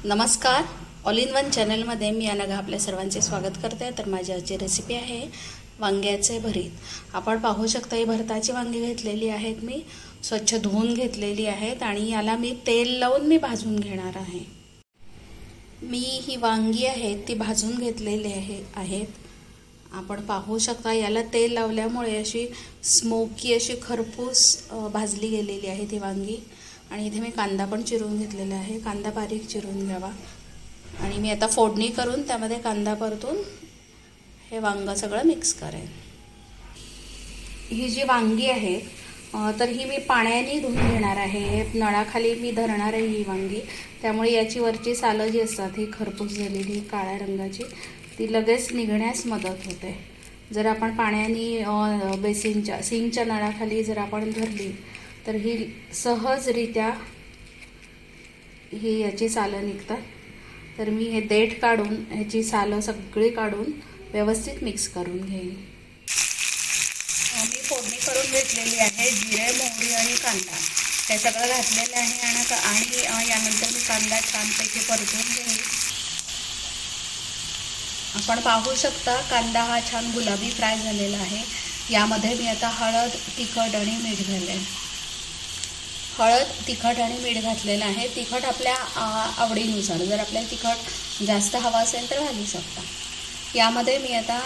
नमस्कार. All in one चॅनलमध्ये मी अनघा आपल्या सर्वांचे स्वागत करते. तर माझी आजची रेसिपी आहे वांग्याचे भरीत. आपण पाहू शकता ही भरताची वांगी घेतलेली आहेत, मी स्वच्छ धुवून घेतलेली आहेत आणि याला मी तेल लावून मी भाजून घेणार आहे. मी ही वांगी आहेत ती भाजून घेतलेली आहेत. आपण पाहू शकता याला तेल लावल्यामुळे अशी स्मोकी अशी खरपूस भाजली गेलेली आहे ती वांगी. आणि इथे मी कांदा पण चिरून घेतलेला आहे. कांदा बारीक चिरून घ्यावा आणि मी आता फोडणी करून त्यामध्ये कांदा परतून हे वांगं सगळं मिक्स करेन. ही जी वांगी आहे तर ही मी पाण्याने धुवून घेणार आहे. नळाखाली मी धरणार आहे ही वांगी, त्यामुळे याची वरची सालं जी असतात ही खरपूस झालेली काळ्या रंगाची ती लगेच निघण्यास मदत होते. जर आपण पाण्याने सिंकच्या नळाखाली जर आपण धरली तर ही सहजरित्या याची सालं निघतात. तर मी हे देठ काढून ह्याची सालं सगळी काढून व्यवस्थित मिक्स करून घेईन. मी फोडणी करून घेतलेली आहे. जिरे, मोहरी आणि कांदा हे सगळं घातलेलं आहे आणि यानंतर मी कांदा छानपैकी परतून घेईन. आपण पाहू शकता कांदा हा छान गुलाबी फ्राय झालेला आहे. यामध्ये मी आता हळद, तिखट आणि मीठ घालेन. हळद, तिखट आणि मीठ घातलेलं आहे. तिखट आपल्या आवडीनुसार, जर आपल्याला तिखट जास्त हवा असेल तर घालू शकता. यामध्ये मी आता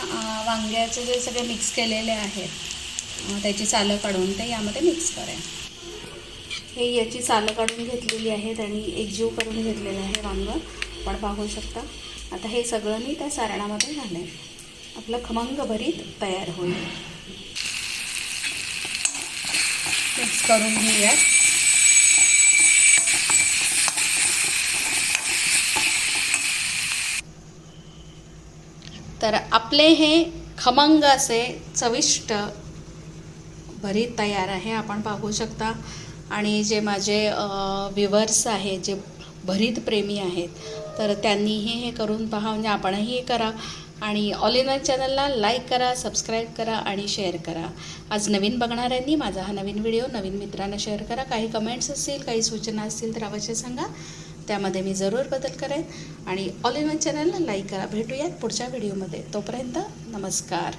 वांग्याचे जे सगळे मिक्स केलेले आहेत त्याची सालं काढून ते यामध्ये मिक्स करेन. हे याची सालं काढून घेतलेली आहेत आणि एकजीव करून घेतलेलं आहे वांगं. आपण पाहू शकता. आता हे सगळं मी त्या सारणामध्ये घालेन. आपलं खमंग भरीत तयार होईल. मिक्स करून घेऊयात. तर आपले हे खमंग असे चविष्ट भरीत तयार आहे. आपण पाहू शकता. आणि जे माझे व्ह्यूवर्स आहेत, जे भरीत प्रेमी आहेत, तर त्यांनीही हे करून पहा. म्हणजे आपणही हे करा आणि ऑल इन वन चॅनलला लाईक करा, सबस्क्राईब करा आणि शेअर करा. आज नवीन बघणाऱ्यांनी माझा हा नवीन व्हिडिओ नवीन मित्रांना शेअर करा. काही कमेंट्स असतील, काही सूचना असतील तर अवश्य सांगा. त्यामध्ये मी जरूर बदल करेन. आणि ऑल इन वन चॅनलला लाईक करा. भेटूयात पुढच्या व्हिडिओमध्ये. तोपर्यंत नमस्कार.